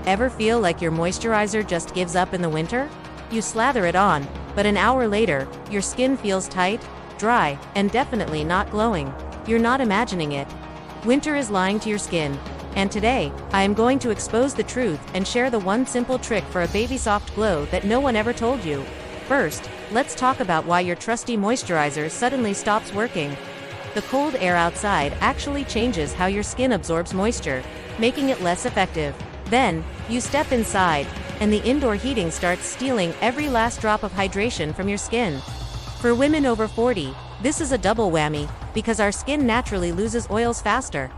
Ever feel like your moisturizer just gives up in the winter? You slather it on, but an hour later, your skin feels tight, dry, and definitely not glowing. You're not imagining it. Winter is lying to your skin. And today, I am going to expose the truth and share the one simple trick for a baby soft glow that no one ever told you. First, let's talk about why your trusty moisturizer suddenly stops working. The cold air outside actually changes how your skin absorbs moisture, making it less effective. Then, you step inside, and the indoor heating starts stealing every last drop of hydration from your skin. For women over 40, this is a double whammy, because our skin naturally loses oils faster.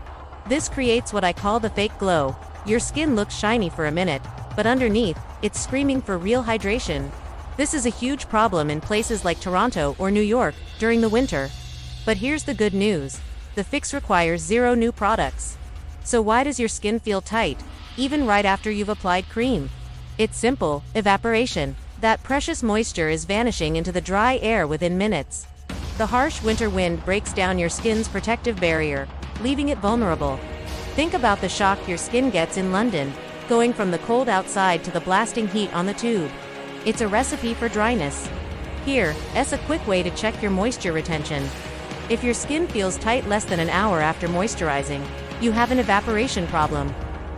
This creates what I call the fake glow. Your skin looks shiny for a minute, but underneath, it's screaming for real hydration. This is a huge problem in places like Toronto or New York during the winter. But here's the good news. The fix requires 0 new products. So why does your skin feel tight, even right after you've applied cream? It's simple: evaporation. That precious moisture is vanishing into the dry air within minutes. The harsh winter wind breaks down your skin's protective barrier, leaving it vulnerable. Think about the shock your skin gets in London, going from the cold outside to the blasting heat on the tube. It's a recipe for dryness. Here's a quick way to check your moisture retention. If your skin feels tight less than an hour after moisturizing, you have an evaporation problem.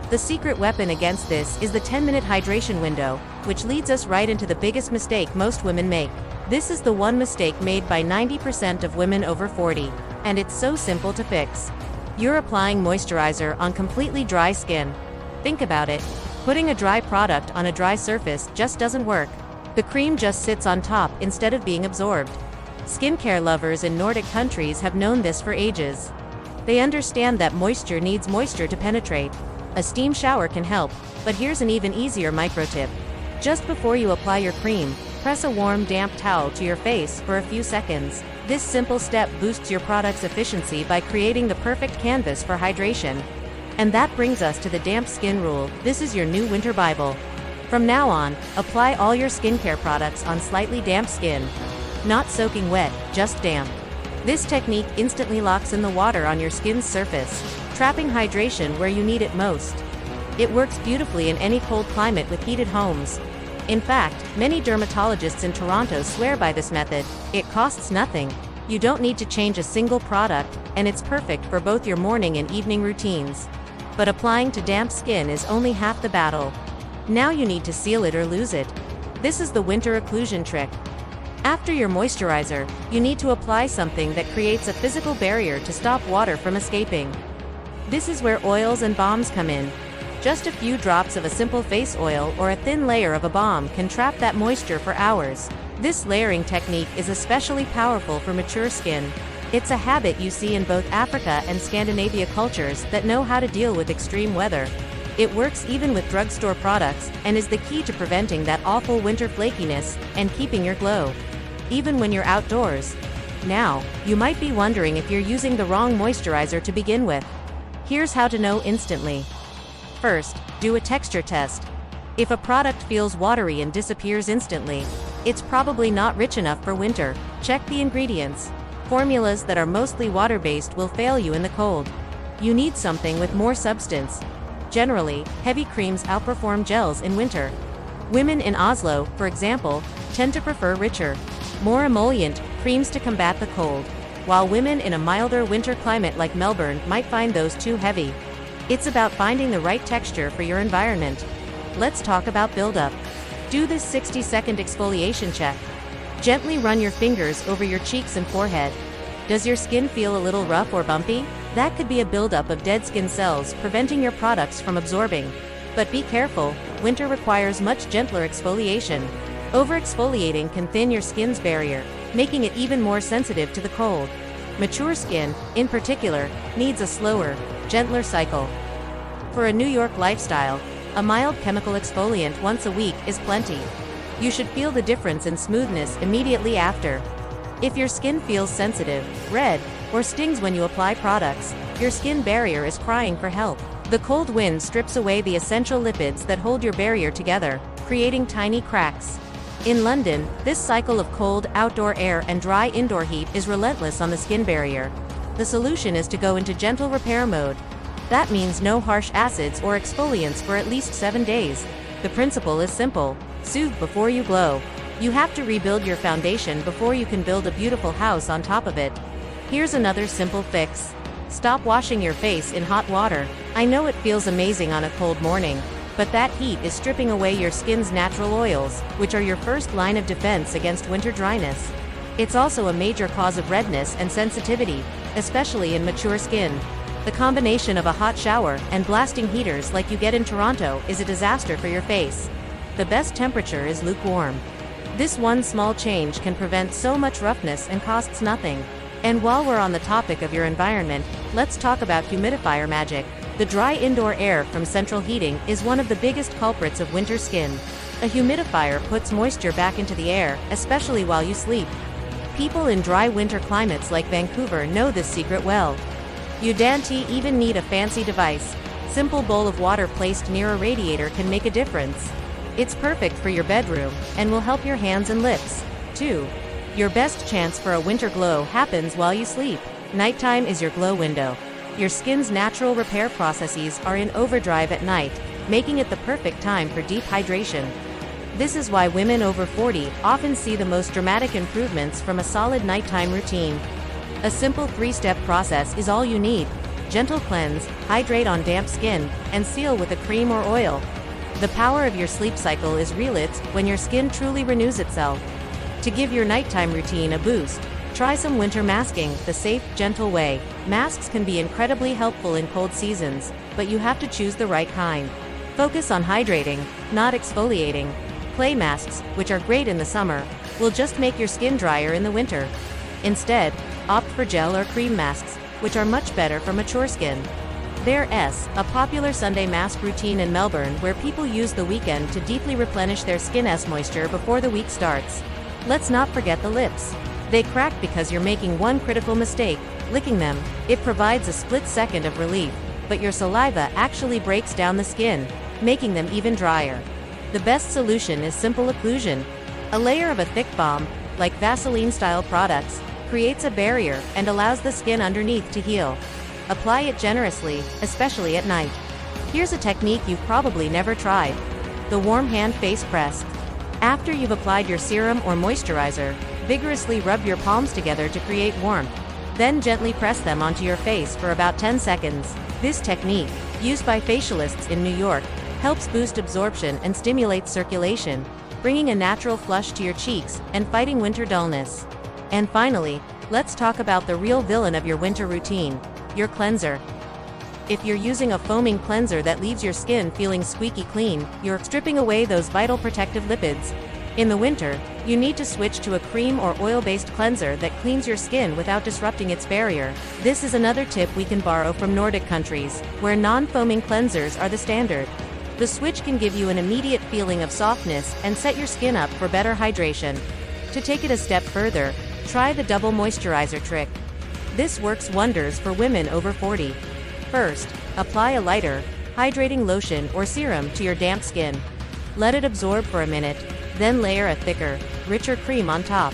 The secret weapon against this is the 10-minute hydration window, which leads us right into the biggest mistake most women make. This is the one mistake made by 90% of women over 40, and it's so simple to fix. You're applying moisturizer on completely dry skin. Think about it. Putting a dry product on a dry surface just doesn't work. The cream just sits on top instead of being absorbed. Skincare lovers in Nordic countries have known this for ages. They understand that moisture needs moisture to penetrate. A steam shower can help, but here's an even easier micro tip. Just before you apply your cream, press a warm, damp towel to your face for a few seconds. This simple step boosts your product's efficiency by creating the perfect canvas for hydration. And that brings us to the damp skin rule. This is your new winter Bible. From now on, apply all your skincare products on slightly damp skin. Not soaking wet, just damp. This technique instantly locks in the water on your skin's surface, trapping hydration where you need it most. It works beautifully in any cold climate with heated homes. In fact, many dermatologists in Toronto swear by this method. It costs nothing. You don't need to change a single product, and it's perfect for both your morning and evening routines. But applying to damp skin is only half the battle. Now you need to seal it or lose it. This is the winter occlusion trick. After your moisturizer, you need to apply something that creates a physical barrier to stop water from escaping. This is where oils and balms come in. Just a few drops of a simple face oil or a thin layer of a balm can trap that moisture for hours. This layering technique is especially powerful for mature skin. It's a habit you see in both Africa and Scandinavia cultures that know how to deal with extreme weather. It works even with drugstore products and is the key to preventing that awful winter flakiness and keeping your glow, even when you're outdoors. Now, you might be wondering if you're using the wrong moisturizer to begin with. Here's how to know instantly. First, do a texture test. If a product feels watery and disappears instantly, it's probably not rich enough for winter. Check the ingredients. Formulas that are mostly water-based will fail you in the cold. You need something with more substance. Generally, heavy creams outperform gels in winter. Women in Oslo, for example, tend to prefer richer, more emollient creams to combat the cold, while women in a milder winter climate like Melbourne might find those too heavy. It's about finding the right texture for your environment. Let's talk about buildup. Do this 60-second exfoliation check. Gently run your fingers over your cheeks and forehead. Does your skin feel a little rough or bumpy? That could be a buildup of dead skin cells preventing your products from absorbing. But be careful, winter requires much gentler exfoliation. Over-exfoliating can thin your skin's barrier, making it even more sensitive to the cold. Mature skin, in particular, needs a slower, gentler cycle. For a New York lifestyle, a mild chemical exfoliant once a week is plenty. You should feel the difference in smoothness immediately after. If your skin feels sensitive, red, or stings when you apply products, your skin barrier is crying for help. The cold wind strips away the essential lipids that hold your barrier together, creating tiny cracks. In London, this cycle of cold outdoor air and dry indoor heat is relentless on the skin barrier. The solution is to go into gentle repair mode. That means no harsh acids or exfoliants for at least 7 days. The principle is simple: soothe before you glow. You have to rebuild your foundation before you can build a beautiful house on top of it. Here's another simple fix. Stop washing your face in hot water. I know it feels amazing on a cold morning, but that heat is stripping away your skin's natural oils, which are your first line of defense against winter dryness. It's also a major cause of redness and sensitivity, especially in mature skin. The combination of a hot shower and blasting heaters like you get in Toronto is a disaster for your face. The best temperature is lukewarm. This one small change can prevent so much roughness and costs nothing. And while we're on the topic of your environment, let's talk about humidifier magic. The dry indoor air from central heating is one of the biggest culprits of winter skin. A humidifier puts moisture back into the air, especially while you sleep. People in dry winter climates like Vancouver know this secret well. You don't even need a fancy device. Simple bowl of water placed near a radiator can make a difference. It's perfect for your bedroom, and will help your hands and lips, too. Your best chance for a winter glow happens while you sleep. Nighttime is your glow window. Your skin's natural repair processes are in overdrive at night, making it the perfect time for deep hydration. This is why women over 40 often see the most dramatic improvements from a solid nighttime routine. A simple 3-step process is all you need. Gentle cleanse, hydrate on damp skin, and seal with a cream or oil. The power of your sleep cycle is relit when your skin truly renews itself. To give your nighttime routine a boost, try some winter masking the safe, gentle way. Masks can be incredibly helpful in cold seasons, but you have to choose the right kind. Focus on hydrating, not exfoliating. Clay masks, which are great in the summer, will just make your skin drier in the winter. Instead, opt for gel or cream masks, which are much better for mature skin. There's a popular Sunday mask routine in Melbourne where people use the weekend to deeply replenish their skin's moisture before the week starts. Let's not forget the lips. They crack because you're making one critical mistake: licking them. It provides a split second of relief, but your saliva actually breaks down the skin, making them even drier. The best solution is simple occlusion. A layer of a thick balm, like Vaseline-style products, creates a barrier and allows the skin underneath to heal. Apply it generously, especially at night. Here's a technique you've probably never tried: the warm hand face press. After you've applied your serum or moisturizer, vigorously rub your palms together to create warmth. Then gently press them onto your face for about 10 seconds. This technique, used by facialists in New York, helps boost absorption and stimulate circulation, bringing a natural flush to your cheeks and fighting winter dullness. And finally, let's talk about the real villain of your winter routine: your cleanser. If you're using a foaming cleanser that leaves your skin feeling squeaky clean, you're stripping away those vital protective lipids. In the winter, you need to switch to a cream or oil-based cleanser that cleans your skin without disrupting its barrier. This is another tip we can borrow from Nordic countries, where non-foaming cleansers are the standard. The switch can give you an immediate feeling of softness and set your skin up for better hydration. To take it a step further, try the double moisturizer trick. This works wonders for women over 40. First, apply a lighter, hydrating lotion or serum to your damp skin. Let it absorb for a minute, then layer a thicker, richer cream on top.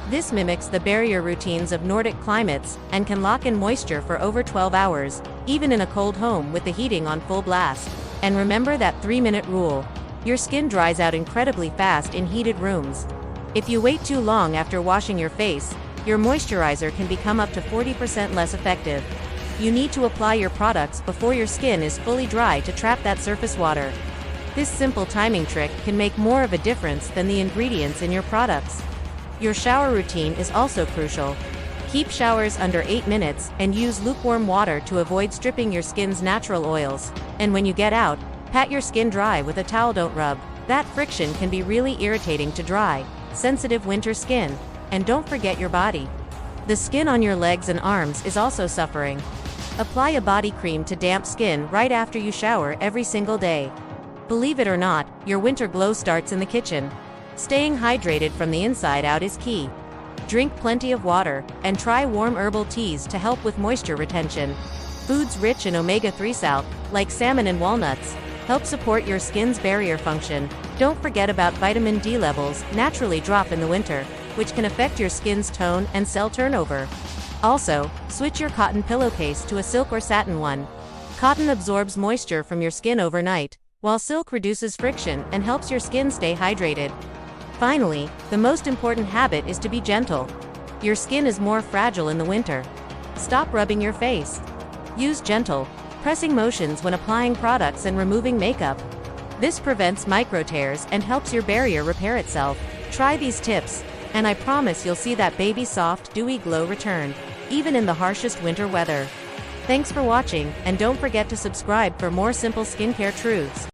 This mimics the barrier routines of Nordic climates and can lock in moisture for over 12 hours, even in a cold home with the heating on full blast. And remember that 3-minute rule: your skin dries out incredibly fast in heated rooms. If you wait too long after washing your face, your moisturizer can become up to 40% less effective. You need to apply your products before your skin is fully dry to trap that surface water. This simple timing trick can make more of a difference than the ingredients in your products. Your shower routine is also crucial. Keep showers under 8 minutes and use lukewarm water to avoid stripping your skin's natural oils. And when you get out, pat your skin dry with a towel. Don't rub. That friction can be really irritating to dry, sensitive winter skin. And don't forget your body. The skin on your legs and arms is also suffering. Apply a body cream to damp skin right after you shower every single day. Believe it or not, your winter glow starts in the kitchen. Staying hydrated from the inside out is key. Drink plenty of water, and try warm herbal teas to help with moisture retention. Foods rich in omega-3 salt, like salmon and walnuts, help support your skin's barrier function. Don't forget about vitamin D levels naturally drop in the winter, which can affect your skin's tone and cell turnover. Also, switch your cotton pillowcase to a silk or satin one. Cotton absorbs moisture from your skin overnight, while silk reduces friction and helps your skin stay hydrated. Finally, the most important habit is to be gentle. Your skin is more fragile in the winter. Stop rubbing your face. Use gentle, pressing motions when applying products and removing makeup. This prevents micro tears and helps your barrier repair itself. Try these tips, and I promise you'll see that baby soft, dewy glow return, even in the harshest winter weather. Thanks for watching, and don't forget to subscribe for more simple skincare truths.